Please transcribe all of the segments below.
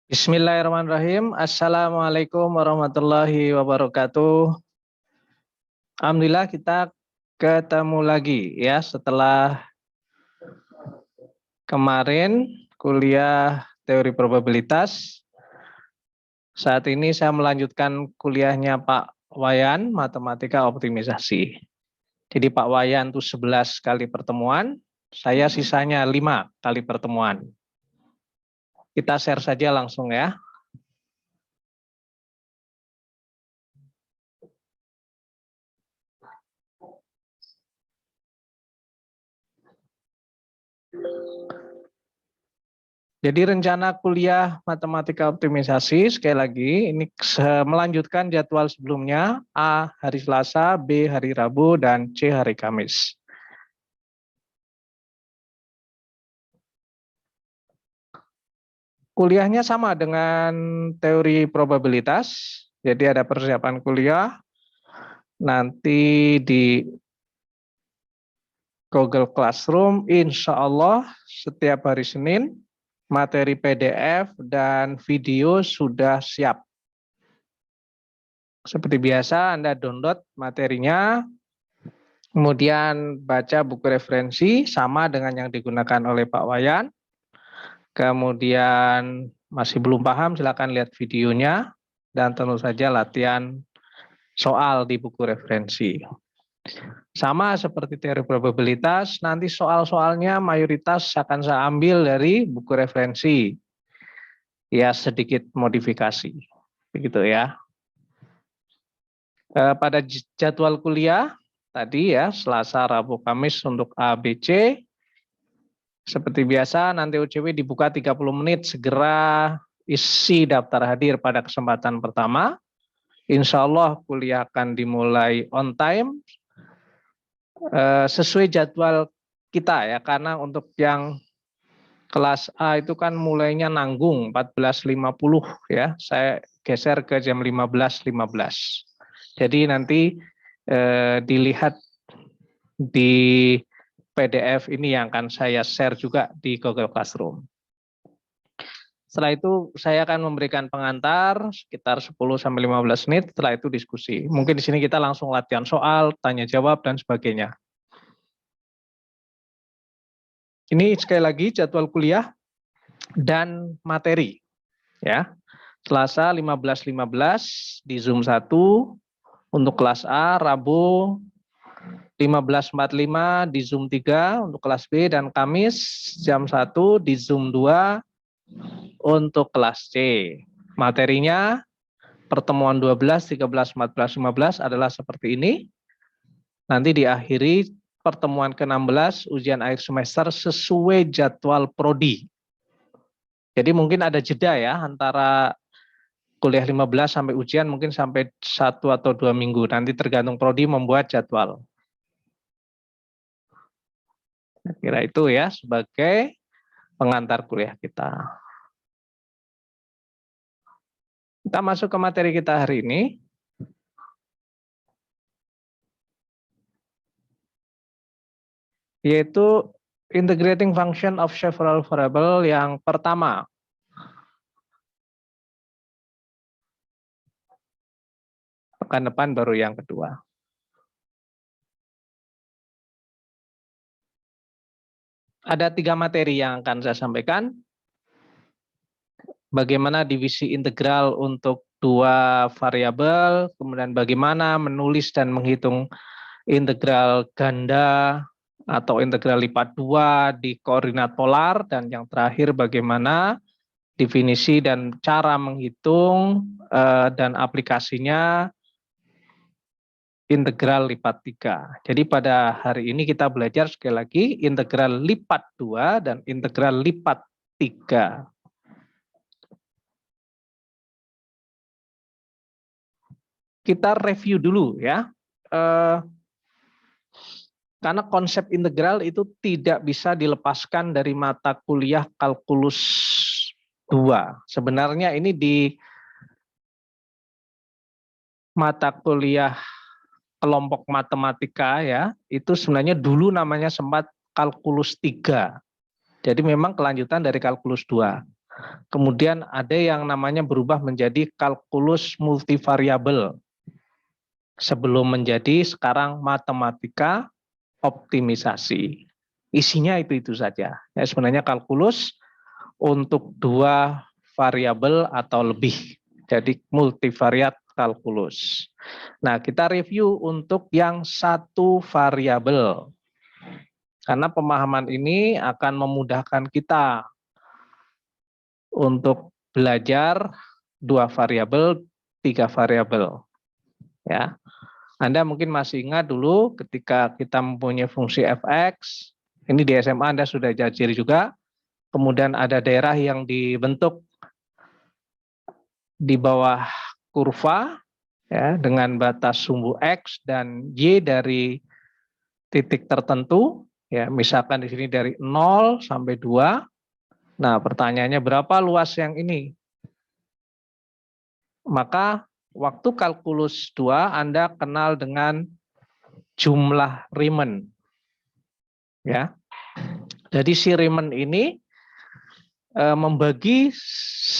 Bismillahirrahmanirrahim. Assalamualaikum warahmatullahi wabarakatuh. Alhamdulillah kita ketemu lagi ya setelah kemarin kuliah teori probabilitas. Saat ini saya melanjutkan kuliahnya Pak Wayan, matematika optimisasi. Jadi Pak Wayan itu 11 kali pertemuan, saya sisanya 5 kali pertemuan. Kita share saja langsung ya. Jadi rencana kuliah matematika optimisasi sekali lagi ini melanjutkan jadwal sebelumnya, A hari Selasa, B hari Rabu, dan C hari Kamis. Kuliahnya sama dengan teori probabilitas, jadi ada persiapan kuliah, nanti di Google Classroom, insya Allah setiap hari Senin, materi PDF dan video sudah siap. Seperti biasa, Anda download materinya, kemudian baca buku referensi sama dengan yang digunakan oleh Pak Wayan. Kemudian masih belum paham, silakan lihat videonya, dan tentu saja latihan soal di buku referensi. Sama seperti teori probabilitas, nanti soal-soalnya mayoritas akan saya ambil dari buku referensi. Ya, sedikit modifikasi. Begitu ya. Pada jadwal kuliah tadi ya, Selasa, Rabu, Kamis untuk A, B, C. Seperti biasa nanti UCW dibuka 30 menit, segera isi daftar hadir pada kesempatan pertama. Insya Allah kuliah akan dimulai on time, sesuai jadwal kita ya, karena untuk yang kelas A itu kan mulainya nanggung 14.50 ya, saya geser ke jam 15.15. Jadi nanti dilihat di PDF ini yang akan saya share juga di Google Classroom. Setelah itu saya akan memberikan pengantar sekitar 10-15 menit, setelah itu diskusi. Mungkin di sini kita langsung latihan soal, tanya jawab dan sebagainya. Ini sekali lagi jadwal kuliah dan materi ya. Selasa 15.15 di Zoom 1 untuk kelas A, Rabu 15.45 di Zoom 3 untuk kelas B, dan Kamis jam 1 di Zoom 2 untuk kelas C. Materinya pertemuan 12, 13, 14, 15 adalah seperti ini. Nanti diakhiri pertemuan ke-16 ujian akhir semester sesuai jadwal prodi. Jadi mungkin ada jeda ya antara kuliah 15 sampai ujian, mungkin sampai 1 atau 2 minggu. Nanti tergantung prodi membuat jadwal. Saya kira itu ya sebagai pengantar kuliah kita. Kita masuk ke materi kita hari ini. Yaitu integrating function of several variable yang pertama. Pekan depan baru yang kedua. Ada 3 materi yang akan saya sampaikan. Bagaimana divisi integral untuk 2 variabel, kemudian bagaimana menulis dan menghitung integral ganda atau integral lipat 2 di koordinat polar, dan yang terakhir bagaimana definisi dan cara menghitung dan aplikasinya integral lipat 3. Jadi pada hari ini kita belajar sekali lagi integral lipat 2 dan integral lipat 3. Kita review dulu ya. Karena konsep integral itu tidak bisa dilepaskan dari mata kuliah kalkulus 2. Sebenarnya ini di mata kuliah kelompok matematika ya, itu sebenarnya dulu namanya sempat kalkulus 3. Jadi memang kelanjutan dari kalkulus 2. Kemudian ada yang namanya berubah menjadi kalkulus multivariabel. Sebelum menjadi sekarang matematika optimisasi. Isinya itu saja. Ya, sebenarnya kalkulus untuk 2 variabel atau lebih. Jadi multivariat kalkulus. Nah, kita review untuk yang 1 variabel. Karena pemahaman ini akan memudahkan kita untuk belajar 2 variabel, 3 variabel. Ya. Anda mungkin masih ingat dulu ketika kita mempunyai fungsi fx, ini di SMA Anda sudah diajari juga, kemudian ada daerah yang dibentuk di bawah kurva ya, dengan batas sumbu x dan y dari titik tertentu, ya misalkan di sini dari 0 sampai 2. Nah, pertanyaannya berapa luas yang ini? Maka waktu kalkulus 2 Anda kenal dengan jumlah Riemann. Ya. Jadi si Riemann ini membagi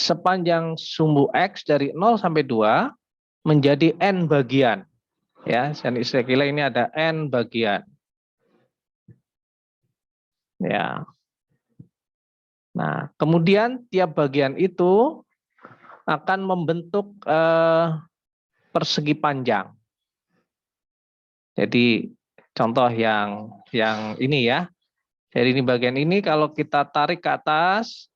sepanjang sumbu X dari 0 sampai 2 menjadi N bagian. Ya, dan istilah ini ada N bagian. Ya. Nah, kemudian tiap bagian itu akan membentuk persegi panjang. Jadi contoh yang ini ya. Jadi ini bagian ini kalau kita tarik ke atas,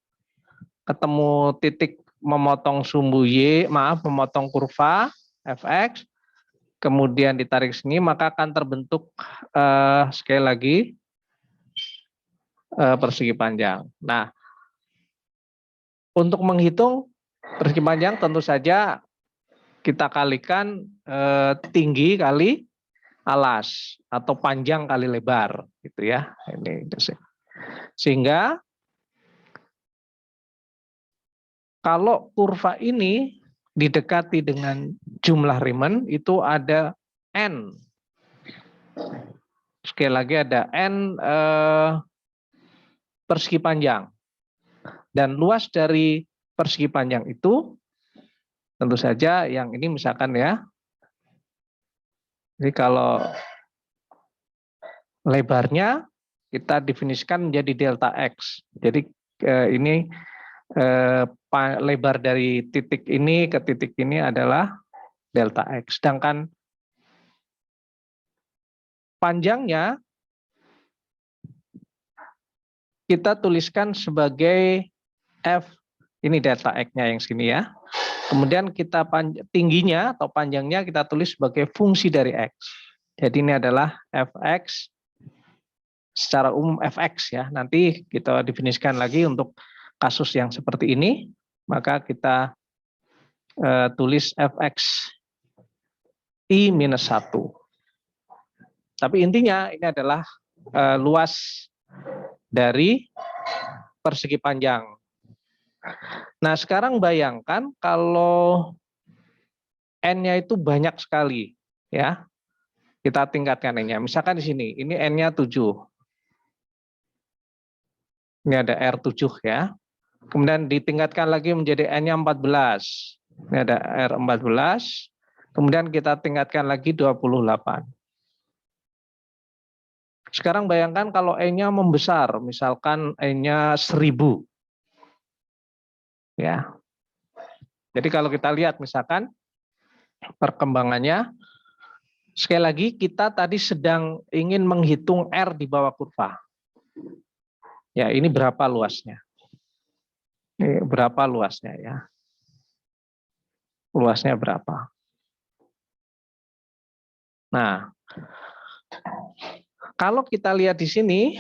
ketemu titik memotong sumbu Y, memotong kurva fx, kemudian ditarik sini, maka akan terbentuk sekali lagi persegi panjang. Nah, untuk menghitung persegi panjang tentu saja kita kalikan tinggi kali alas atau panjang kali lebar, gitu ya. Ini sehingga kalau kurva ini didekati dengan jumlah Riemann itu ada N. Sekali lagi ada N persegi panjang. Dan luas dari persegi panjang itu tentu saja yang ini misalkan ya. Jadi kalau lebarnya kita definisikan menjadi delta X. Jadi ini lebar dari titik ini ke titik ini adalah delta X. Sedangkan panjangnya kita tuliskan sebagai F, ini delta X-nya yang sini ya. Kemudian kita tingginya atau panjangnya kita tulis sebagai fungsi dari X. Jadi ini adalah Fx, secara umum Fx ya. Nanti kita definisikan lagi untuk kasus yang seperti ini, maka kita tulis Fx I-1. Tapi intinya ini adalah luas dari persegi panjang. Nah, sekarang bayangkan kalau N-nya itu banyak sekali, ya. Kita tingkatkan N-nya. Misalkan di sini, ini N-nya 7. Ini ada R7 ya. Kemudian ditingkatkan lagi menjadi N-nya 14. Ini ada R14. Kemudian kita tingkatkan lagi 28. Sekarang bayangkan kalau N-nya membesar, misalkan N-nya 1000. Ya. Jadi kalau kita lihat misalkan perkembangannya, sekali lagi kita tadi sedang ingin menghitung R di bawah kurva. Ya, ini berapa luasnya? Ini berapa luasnya ya? Luasnya berapa? Nah, kalau kita lihat di sini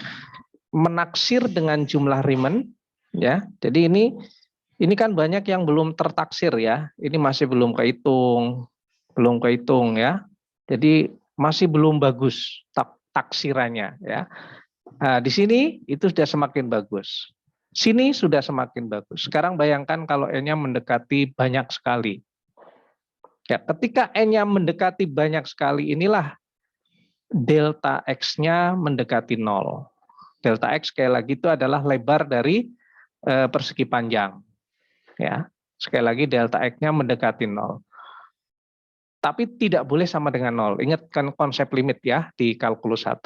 menaksir dengan jumlah Riemann, ya. Jadi ini kan banyak yang belum tertaksir ya. Ini masih belum kehitung ya. Jadi masih belum bagus taksirannya ya. Nah, di sini itu sudah semakin bagus. Sini sudah semakin bagus. Sekarang bayangkan kalau N-nya mendekati banyak sekali. Ya, ketika N-nya mendekati banyak sekali, inilah delta X-nya mendekati 0. Delta X sekali lagi itu adalah lebar dari persegi panjang. Ya, sekali lagi delta X-nya mendekati 0. Tapi tidak boleh sama dengan 0. Ingat kan konsep limit ya di kalkulus 1.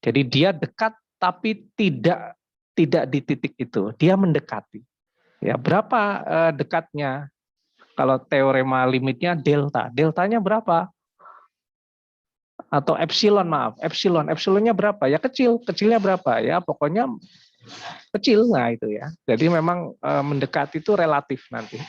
Jadi dia dekat tapi tidak di titik itu. Dia mendekati. Ya, berapa dekatnya? Kalau teorema limitnya delta. Deltanya berapa? Atau epsilon, maaf. Epsilonnya berapa? Ya kecil. Kecilnya berapa? Ya pokoknya kecil. Nah itu ya. Jadi memang mendekati itu relatif nanti.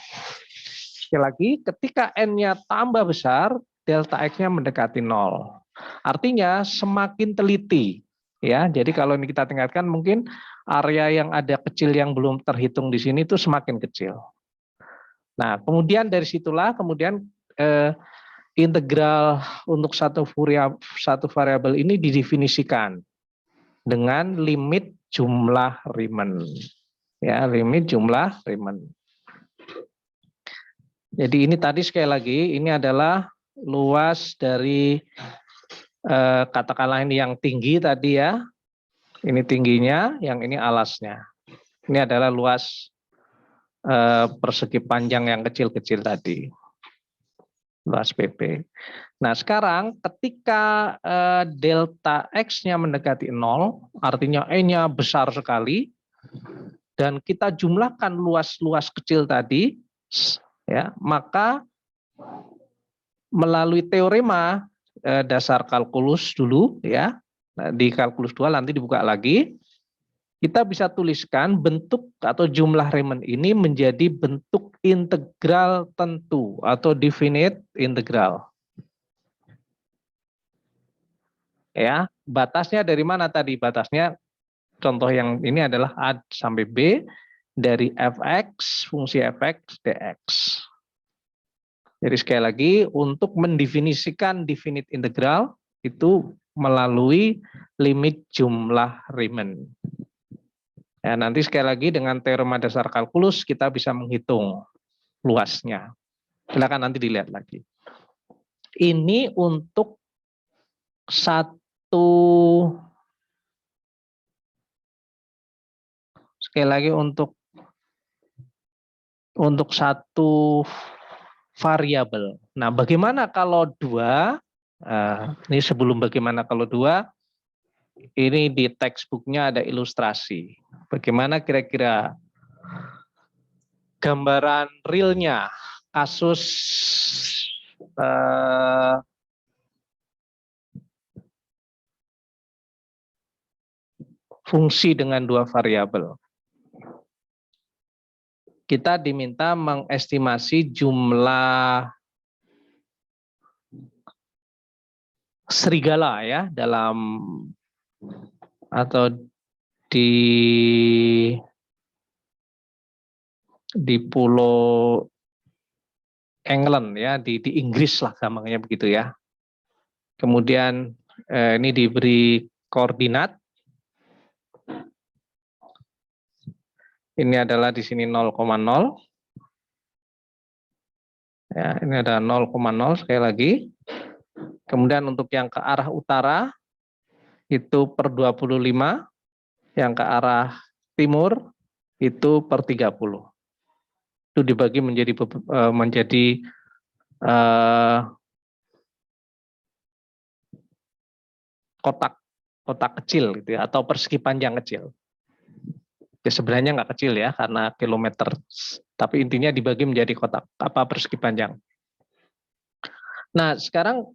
Sekali lagi, ketika N-nya tambah besar, delta X-nya mendekati 0. Artinya semakin teliti. Ya, jadi kalau ini kita tingkatkan mungkin area yang ada kecil yang belum terhitung di sini itu semakin kecil. Nah, kemudian dari situlah kemudian integral untuk satu variabel ini didefinisikan dengan limit jumlah Riemann. Ya, limit jumlah Riemann. Jadi ini tadi sekali lagi ini adalah luas dari katakanlah ini yang tinggi tadi ya. Ini tingginya, yang ini alasnya. Ini adalah luas persegi panjang yang kecil-kecil tadi. Luas PP. Nah sekarang ketika delta X-nya mendekati 0, artinya E-nya besar sekali, dan kita jumlahkan luas-luas kecil tadi, ya, maka melalui teorema dasar kalkulus dulu ya, di kalkulus 2 nanti dibuka lagi, kita bisa tuliskan bentuk atau jumlah Riemann ini menjadi bentuk integral tentu atau definite integral. Ya, batasnya dari mana tadi? Batasnya contoh yang ini adalah A sampai B dari fx, fungsi fx dx. Jadi sekali lagi untuk mendefinisikan definite integral itu melalui limit jumlah Riemann. Ya, nanti sekali lagi dengan teorema dasar kalkulus kita bisa menghitung luasnya. Silakan nanti dilihat lagi. Ini untuk sekali lagi untuk satu variabel. Nah, bagaimana kalau dua? Ini sebelum bagaimana kalau dua, ini di textbooknya ada ilustrasi. Bagaimana kira-kira gambaran realnya kasus fungsi dengan dua variabel. Kita diminta mengestimasi jumlah serigala ya dalam atau di pulau England ya, di Inggris lah gampangnya begitu ya. Kemudian ini diberi koordinat. Ini adalah di sini 0,0. Ya, ini ada 0,0 sekali lagi. Kemudian untuk yang ke arah utara itu per 25, yang ke arah timur itu per 30. Itu dibagi menjadi kotak kecil gitu ya, atau persegi panjang kecil. Ya, sebenarnya nggak kecil ya karena kilometer, tapi intinya dibagi menjadi kotak persegi panjang. Nah sekarang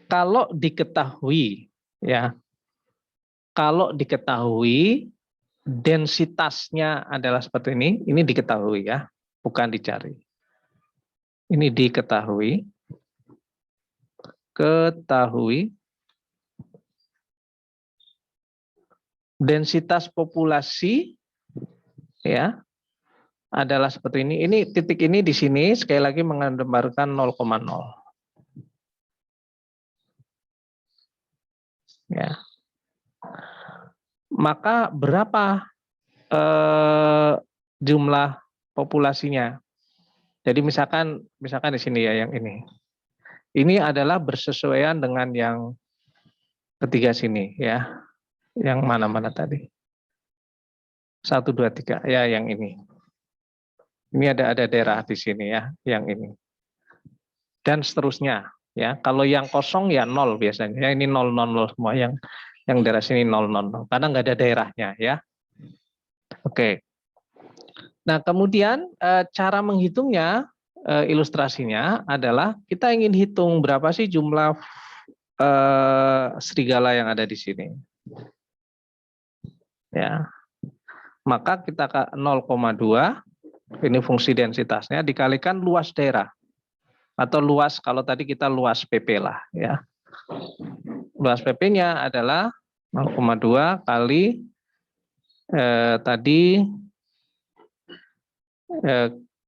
kalau diketahui ya, densitasnya adalah seperti ini diketahui ya, bukan dicari. Ini diketahui, densitas populasi ya adalah seperti ini. Ini titik ini di sini sekali lagi menggambarkan 0,0. Ya. Maka berapa jumlah populasinya? Jadi misalkan di sini ya yang ini. Ini adalah bersesuaian dengan yang ketiga sini ya. Yang mana-mana tadi? 1, 2, 3 ya, yang ini. Ini ada daerah di sini ya, yang ini. Dan seterusnya ya. Kalau yang kosong ya 0 biasanya. Ya, ini 0 0 0 semua, yang daerah sini 0 0 0 karena nggak ada daerahnya ya. Oke. Nah, kemudian cara menghitungnya, ilustrasinya adalah kita ingin hitung berapa sih jumlah serigala yang ada di sini. Ya. Maka kita 0,2, ini fungsi densitasnya, dikalikan luas daerah. Atau luas, kalau tadi kita luas PP lah ya. Luas PP-nya adalah 0,2 kali tadi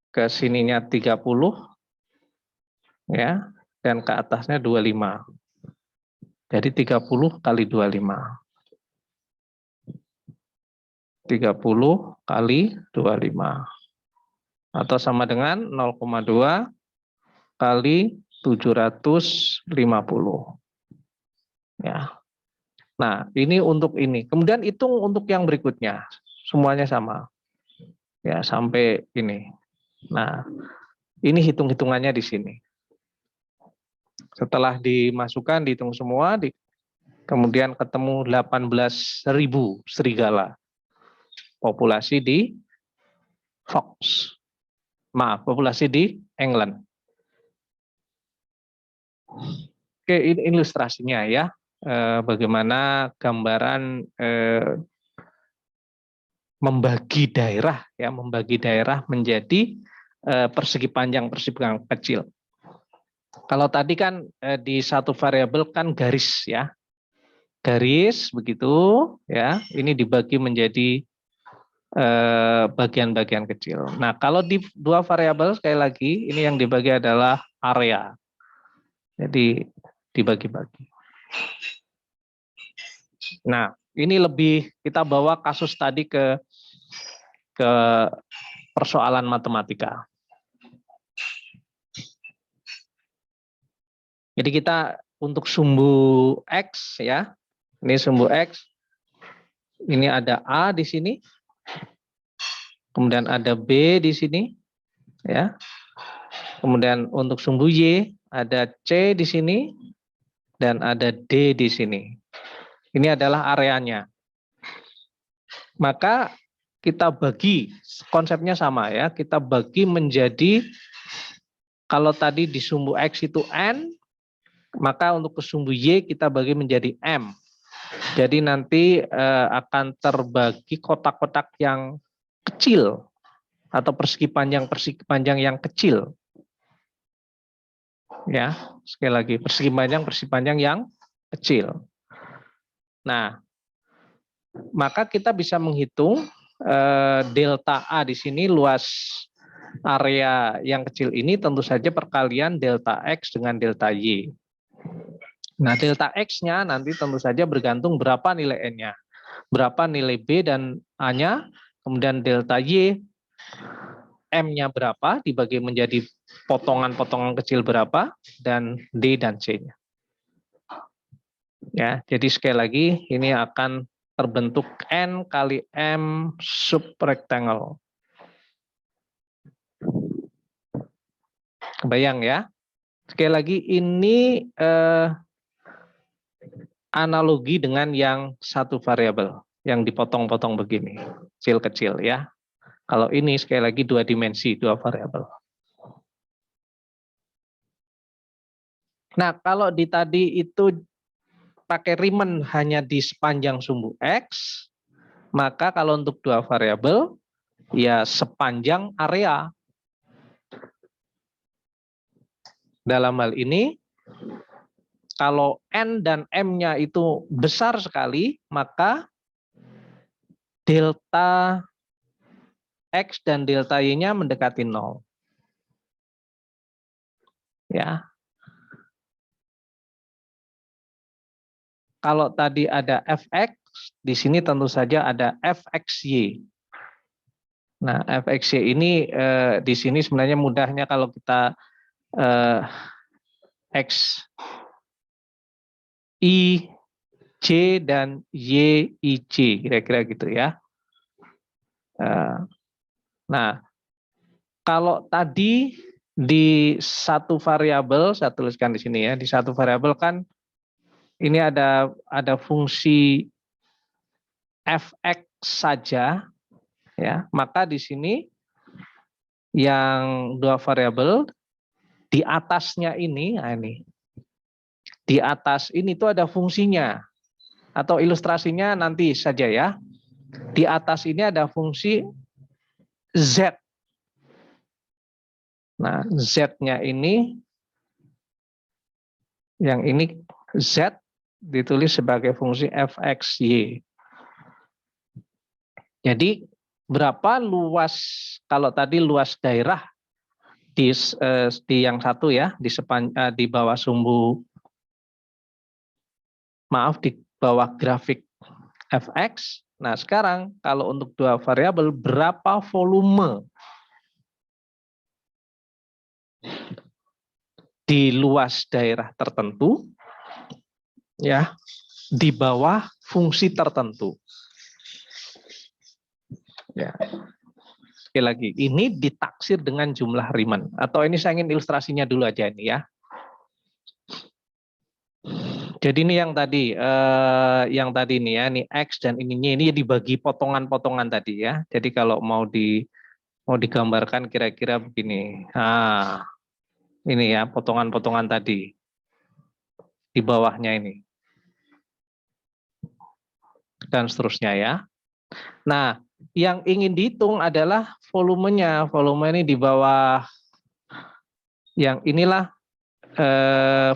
ke sininya 30 ya, dan ke atasnya 25. Jadi 30 kali 25. 30 kali 25. Atau sama dengan 0,2 kali 750. Ya. Nah, ini untuk ini. Kemudian hitung untuk yang berikutnya. Semuanya sama. Ya, sampai ini. Nah, ini hitung-hitungannya di sini. Setelah dimasukkan, dihitung semua, kemudian ketemu 18.000 serigala populasi di Fox. Maaf, populasi di England. Oke, ini ilustrasinya ya. Bagaimana gambaran membagi daerah ya, membagi daerah menjadi persegi panjang kecil. Kalau tadi kan di satu variabel kan garis ya. Garis begitu ya, ini dibagi menjadi bagian-bagian kecil. Nah, kalau di dua variabel sekali lagi ini yang dibagi adalah area. Jadi dibagi-bagi. Nah, ini lebih kita bawa kasus tadi ke persoalan matematika. Jadi kita untuk sumbu X ya, ini sumbu X, ini ada A di sini, kemudian ada B di sini, ya. Kemudian untuk sumbu Y ada C di sini dan ada D di sini. Ini adalah areanya. Maka kita bagi, konsepnya sama ya, kita bagi menjadi, kalau tadi di sumbu X itu N, maka untuk ke sumbu Y kita bagi menjadi M. Jadi nanti akan terbagi kotak-kotak yang kecil atau persegi panjang yang kecil. Ya, sekali lagi persegi panjang yang kecil. Nah, maka kita bisa menghitung delta A di sini, luas area yang kecil ini tentu saja perkalian delta X dengan delta Y. Nah, delta X-nya nanti tentu saja bergantung berapa nilai N-nya, berapa nilai B dan A-nya, kemudian delta Y, M-nya berapa, dibagi menjadi potongan-potongan kecil berapa, dan D dan C-nya. Ya, jadi sekali lagi ini akan terbentuk N kali M subrectangle. Kebayang ya? Sekali lagi ini analogi dengan yang satu variabel yang dipotong-potong begini, kecil-kecil ya. Kalau ini sekali lagi dua dimensi, dua variabel. Nah, kalau di tadi itu pakai Riemann hanya di sepanjang sumbu X, maka kalau untuk dua variabel ya sepanjang area. Dalam hal ini kalau N dan M-nya itu besar sekali, maka delta X dan delta Y-nya mendekati 0. Ya. Kalau tadi ada Fx, di sini tentu saja ada Fxy. Nah, Fxy ini di sini sebenarnya mudahnya kalau kita X I C dan Y I C, kira-kira gitu ya. Nah, Kalau tadi di satu variabel, saya tuliskan di sini ya, di satu variabel kan ini ada fungsi fx saja ya, maka di sini yang dua variabel di atasnya ini, nah ini di atas ini tuh ada fungsinya atau ilustrasinya nanti saja ya. Di atas ini ada fungsi z. Nah, z-nya ini yang ini z ditulis sebagai fungsi fxy. Jadi berapa luas, kalau tadi luas daerah di yang satu ya, di bawah sumbu, maaf, di bawah grafik fx. Nah, sekarang kalau untuk dua variabel, berapa volume di luas daerah tertentu ya, di bawah fungsi tertentu. Ya. Sekali lagi, ini ditaksir dengan jumlah Riemann. Atau ini saya ingin ilustrasinya dulu aja ini ya. Jadi ini yang tadi nih ya, ini X dan ini dibagi potongan-potongan tadi ya. Jadi kalau mau digambarkan kira-kira begini. Nah, ini ya potongan-potongan tadi di bawahnya ini dan seterusnya ya. Nah, yang ingin dihitung adalah volumenya. Volume ini di bawah yang inilah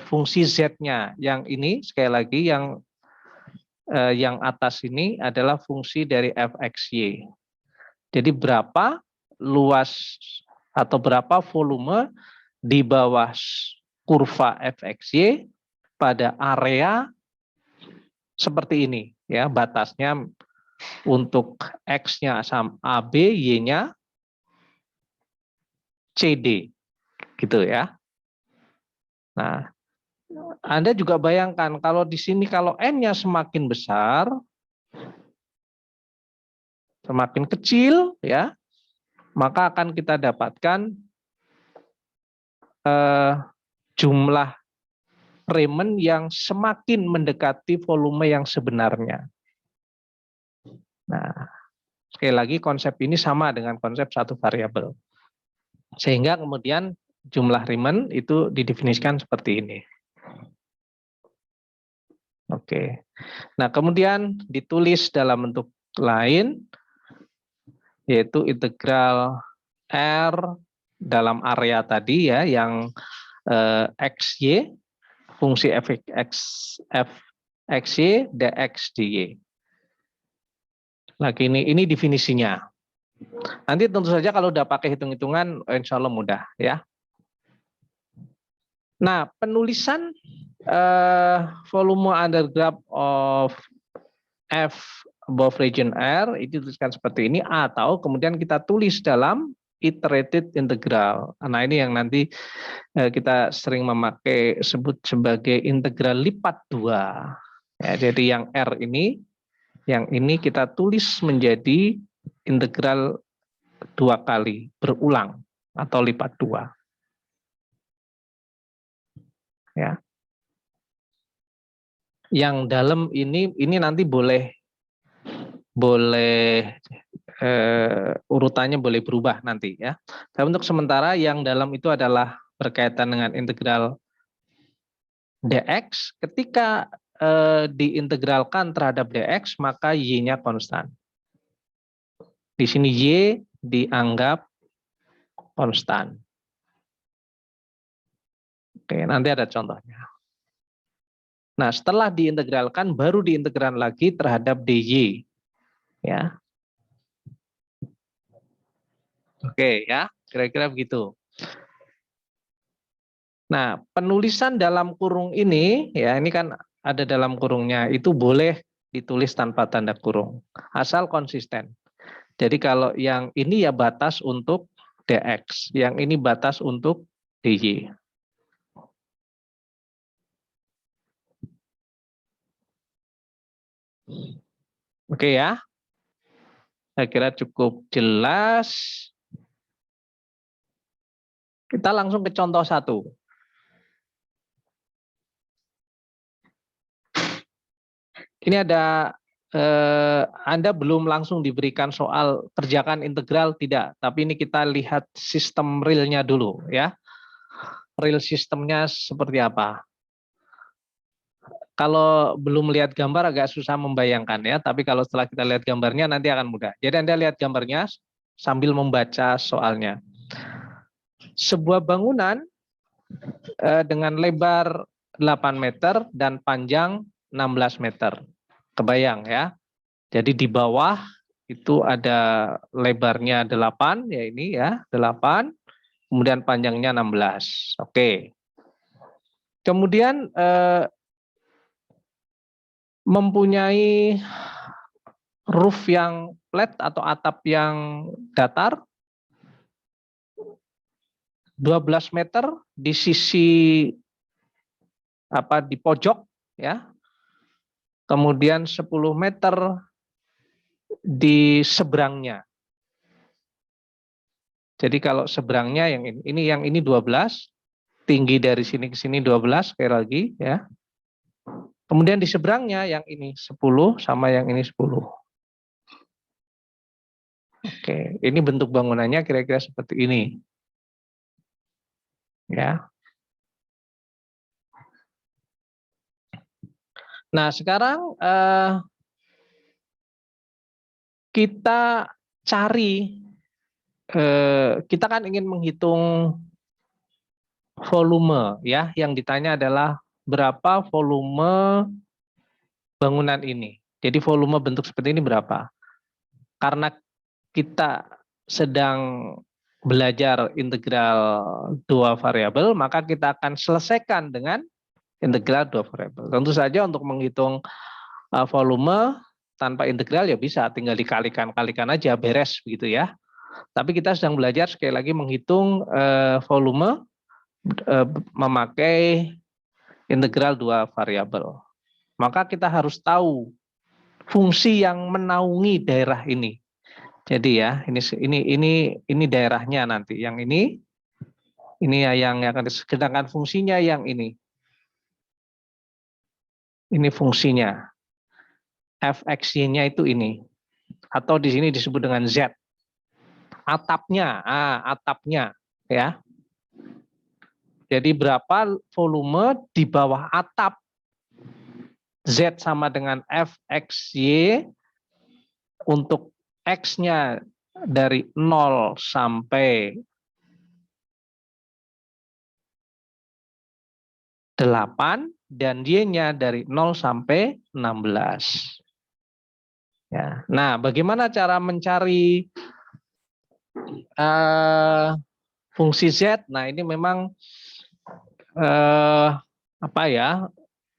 fungsi Z-nya. Yang ini sekali lagi yang atas ini adalah fungsi dari fxy. Jadi berapa luas atau berapa volume di bawah kurva fxy pada area seperti ini ya, batasnya untuk X-nya sama AB, Y-nya CD gitu ya. Nah, Anda juga bayangkan kalau di sini kalau N-nya semakin besar, semakin kecil ya, maka akan kita dapatkan jumlah Riemann yang semakin mendekati volume yang sebenarnya. Nah, sekali lagi konsep ini sama dengan konsep satu variabel. Sehingga kemudian jumlah Riemann itu didefinisikan seperti ini. Oke. Nah, kemudian ditulis dalam bentuk lain, yaitu integral R dalam area tadi ya, yang XY, fungsi fxy dx dy. Lagi ini definisinya. Nanti tentu saja kalau udah pakai hitung-hitungan, insya Allah mudah ya. Nah, penulisan volume under graph of F above region R itu dituliskan seperti ini, atau kemudian kita tulis dalam iterated integral. Nah, ini yang nanti kita sering memakai sebut sebagai integral lipat 2. Ya, jadi yang R ini, yang ini kita tulis menjadi integral 2 kali berulang atau lipat 2. Ya. Yang dalam ini nanti boleh urutannya boleh berubah nanti ya. Tapi untuk sementara yang dalam itu adalah berkaitan dengan integral dx. Ketika diintegralkan terhadap dx, maka y-nya konstan. Di sini y dianggap konstan. Oke, nanti ada contohnya. Nah, setelah diintegralkan, baru diintegralkan lagi terhadap dy. Ya. Oke, ya, kira-kira begitu. Nah, penulisan dalam kurung ini, ya ini kan ada dalam kurungnya, itu boleh ditulis tanpa tanda kurung, asal konsisten. Jadi kalau yang ini ya batas untuk dx, yang ini batas untuk dy. Oke ya, saya kira cukup jelas. Kita langsung ke contoh 1. Ini ada Anda belum langsung diberikan soal kerjakan integral, tidak, tapi ini kita lihat sistem realnya dulu ya. Real sistemnya seperti apa? Kalau belum lihat gambar agak susah membayangkan ya, tapi kalau setelah kita lihat gambarnya nanti akan mudah. Jadi Anda lihat gambarnya sambil membaca soalnya. Sebuah bangunan dengan lebar 8 meter dan panjang 16 meter. Kebayang ya. Jadi di bawah itu ada lebarnya 8, ya ini ya, 8, kemudian panjangnya 16. Oke. Kemudian mempunyai roof yang flat atau atap yang datar 12 meter di sisi di pojok ya. Kemudian 10 meter di seberangnya. Jadi kalau seberangnya yang ini 12, tinggi dari sini ke sini 12 sekali lagi ya. Kemudian di seberangnya yang ini 10 sama yang ini 10. Oke, ini bentuk bangunannya kira-kira seperti ini. Ya. Nah, sekarang kita cari, kita kan ingin menghitung volume ya, yang ditanya adalah berapa volume bangunan ini. Jadi volume bentuk seperti ini berapa? Karena kita sedang belajar integral dua variabel, maka kita akan selesaikan dengan integral dua variabel. Tentu saja untuk menghitung volume tanpa integral ya bisa, tinggal dikalikan aja, beres begitu ya. Tapi kita sedang belajar sekali lagi menghitung volume memakai integral dua variabel. Maka kita harus tahu fungsi yang menaungi daerah ini. Jadi ya, ini daerahnya nanti. Yang ini ya yang akan sedangkan fungsinya yang ini. Ini fungsinya. Fx-nya itu ini. Atau di sini disebut dengan Z. Atapnya, atapnya ya. Jadi berapa volume di bawah atap Z sama dengan Fxy untuk X-nya dari 0 sampai 8 dan Y-nya dari 0 sampai 16. Ya. Nah, bagaimana cara mencari fungsi Z? Nah, ini memang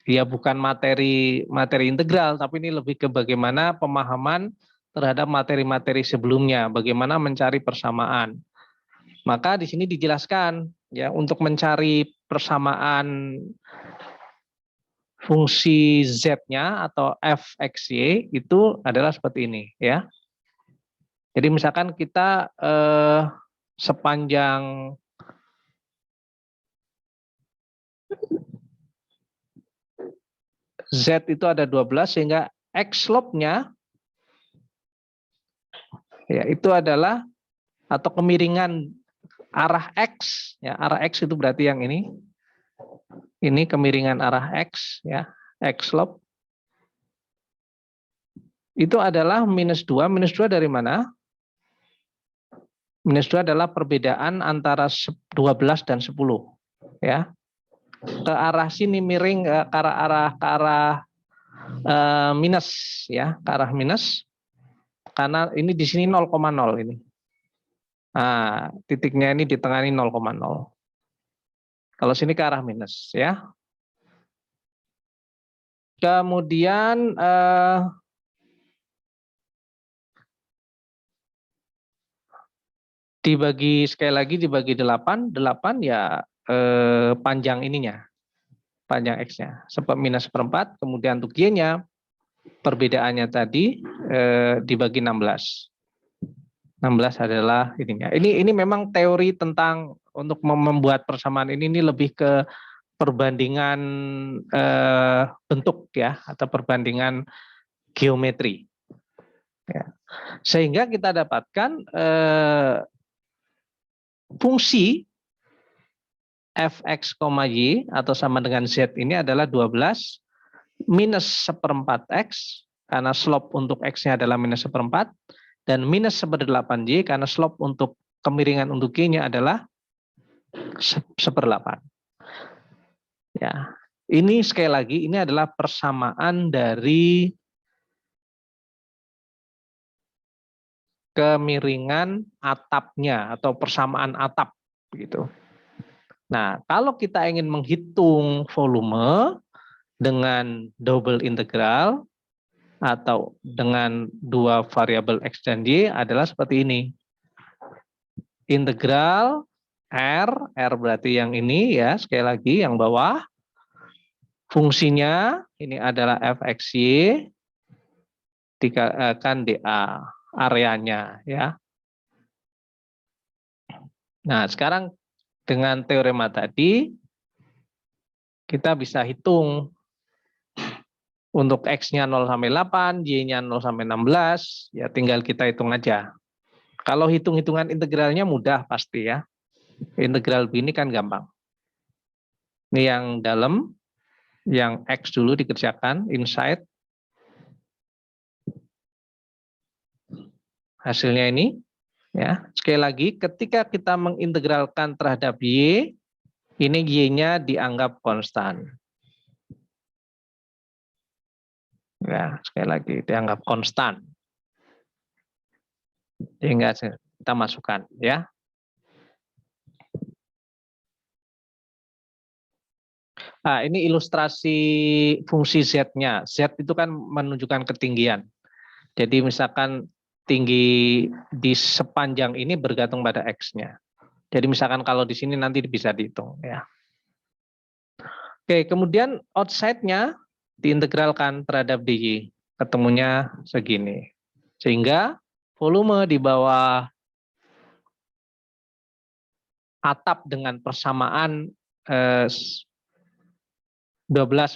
ya bukan materi integral, tapi ini lebih ke bagaimana pemahaman terhadap materi-materi sebelumnya, bagaimana mencari persamaan. Maka di sini dijelaskan ya, untuk mencari persamaan fungsi Z-nya atau Fxy itu adalah seperti ini ya. Jadi misalkan kita sepanjang Z itu ada 12 sehingga X slope-nya ya itu adalah atau kemiringan arah X ya, arah X itu berarti yang ini. Ini kemiringan arah X ya, X slope. Itu adalah -2. -2 dari mana? -2 adalah perbedaan antara 12 dan 10 ya. Ke arah sini miring ke arah minus ya, ke arah minus. Karena ini di sini 0,0 ini. Nah, titiknya ini di tengah ini 0,0. Kalau sini ke arah minus ya. Kemudian dibagi sekali lagi dibagi 8 ya panjang ininya. Panjang X-nya. Minus seperempat, kemudian untuk Y-nya perbedaannya tadi dibagi 16. 16 adalah ininya. Ini memang teori tentang untuk membuat persamaan ini lebih ke perbandingan bentuk ya, atau perbandingan geometri. Ya. Sehingga kita dapatkan fungsi fx, y atau sama dengan z ini adalah 12 minus seperempat x, karena slope untuk x-nya adalah minus seperempat, dan minus 1/8y karena slope untuk kemiringan untuk y-nya adalah 1/8. Ya, ini sekali lagi ini adalah persamaan dari kemiringan atapnya atau persamaan atap begitu. Nah, kalau kita ingin menghitung volume dengan double integral atau dengan dua variabel x dan y adalah seperti ini. Integral R berarti yang ini ya, sekali lagi yang bawah. Fungsinya ini adalah fxy dikalikan dA, areanya ya. Nah, sekarang dengan teorema tadi kita bisa hitung untuk x-nya 0 sampai 8, y-nya 0 sampai 16, ya tinggal kita hitung aja. Kalau hitung-hitungan integralnya mudah pasti ya. Integral B ini kan gampang. Ini yang dalam, yang x dulu dikerjakan, inside. Hasilnya ini. Ya, sekali lagi ketika kita mengintegralkan terhadap y, ini y-nya dianggap konstan. Ya, sekali lagi dianggap konstan. Sehingga kita masukkan ya. Nah, ini ilustrasi fungsi z-nya. Z itu kan menunjukkan ketinggian. Jadi misalkan tinggi di sepanjang ini bergantung pada x-nya. Jadi misalkan kalau di sini nanti bisa dihitung ya. Oke, kemudian outside-nya diintegralkan terhadap dy. Ketemunya segini. Sehingga volume di bawah atap dengan persamaan 12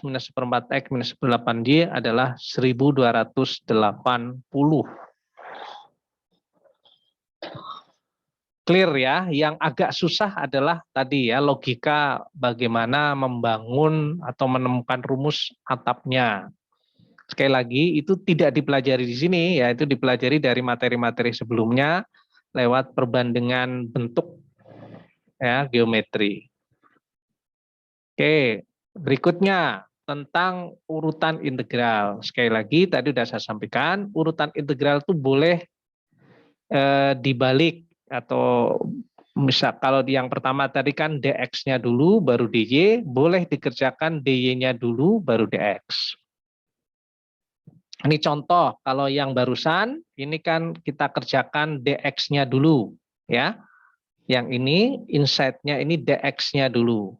minus 1/4 x minus 1/8y adalah 1280. Clear ya, yang agak susah adalah tadi ya logika bagaimana membangun atau menemukan rumus atapnya. Sekali lagi itu tidak dipelajari di sini ya, itu dipelajari dari materi-materi sebelumnya lewat perbandingan bentuk ya, geometri. Oke, berikutnya tentang urutan integral. Sekali lagi tadi sudah saya sampaikan, urutan integral itu boleh dibalik atau misal kalau yang pertama tadi kan dx-nya dulu baru dy, boleh dikerjakan dy-nya dulu baru dx. Ini contoh, kalau yang barusan ini kan kita kerjakan dx-nya dulu ya. Yang ini inside-nya ini dx-nya dulu.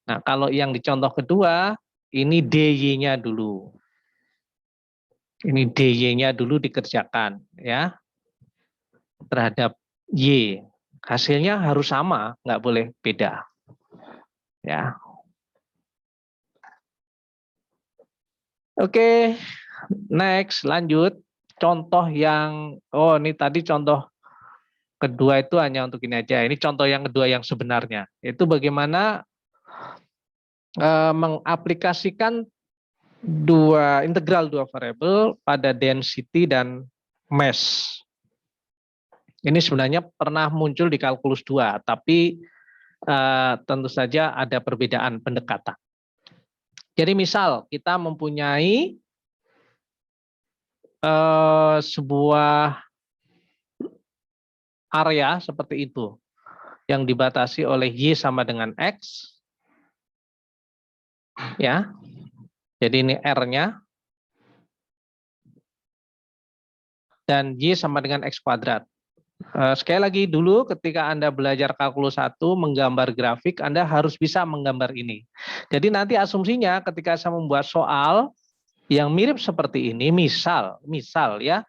Nah, kalau yang di contoh kedua ini dy-nya dulu. Ini dy-nya dulu dikerjakan ya. Terhadap y, hasilnya harus sama, nggak boleh beda ya. Oke, next lanjut contoh yang ini tadi contoh kedua itu hanya untuk ini aja. Ini contoh yang kedua yang sebenarnya itu bagaimana mengaplikasikan integral dua variabel pada density dan mass. Ini sebenarnya pernah muncul di kalkulus 2, tapi tentu saja ada perbedaan pendekatan. Jadi misal kita mempunyai sebuah area seperti itu, yang dibatasi oleh y sama dengan x, ya. Jadi ini R-nya, dan y sama dengan x kuadrat. Sekali lagi dulu ketika Anda belajar kalkulus 1 menggambar grafik, Anda harus bisa menggambar ini. Jadi nanti asumsinya ketika saya membuat soal yang mirip seperti ini, misal ya,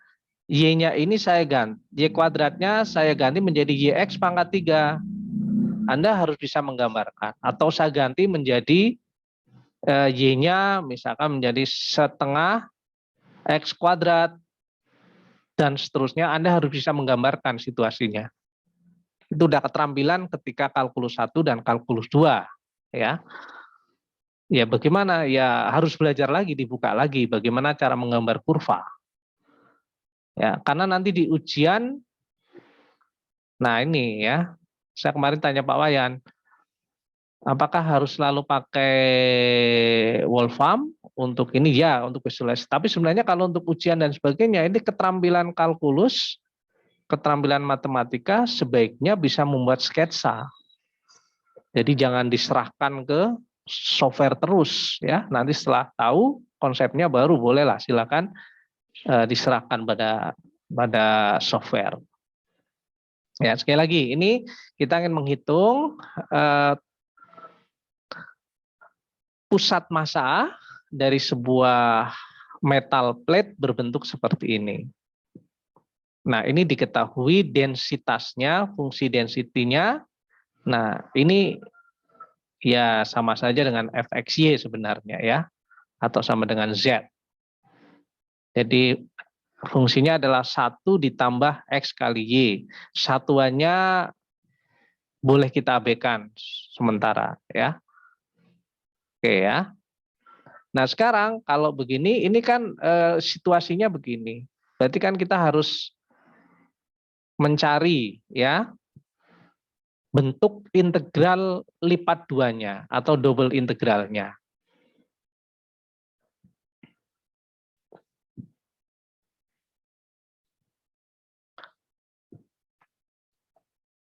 Y-nya ini saya ganti, Y kuadratnya saya ganti menjadi YX pangkat 3. Anda harus bisa menggambarkan. Atau saya ganti menjadi Y-nya misalkan menjadi setengah X kuadrat, dan seterusnya. Anda harus bisa menggambarkan situasinya. Itu udah keterampilan ketika kalkulus 1 dan kalkulus 2. Ya. Ya bagaimana? Ya harus belajar lagi, dibuka lagi bagaimana cara menggambar kurva. Ya, karena nanti di ujian, nah ini ya, saya kemarin tanya Pak Wayan, apakah harus selalu pakai Wolfram untuk ini? Ya, untuk visualisasi. Tapi sebenarnya kalau untuk ujian dan sebagainya, ini keterampilan kalkulus, keterampilan matematika sebaiknya bisa membuat sketsa. Jadi jangan diserahkan ke software terus ya. Nanti setelah tahu konsepnya baru bolehlah silakan diserahkan pada software. Ya, sekali lagi ini kita ingin menghitung pusat massa dari sebuah metal plate berbentuk seperti ini. Nah, ini diketahui densitasnya, fungsi densitinya. Nah, ini ya sama saja dengan fxy sebenarnya ya, atau sama dengan z. Jadi fungsinya adalah 1 ditambah X kali Y. Satuannya boleh kita abaikan sementara ya. Oke ya. Nah sekarang kalau begini, ini kan situasinya begini. Berarti kan kita harus mencari ya bentuk integral lipat duanya atau double integralnya.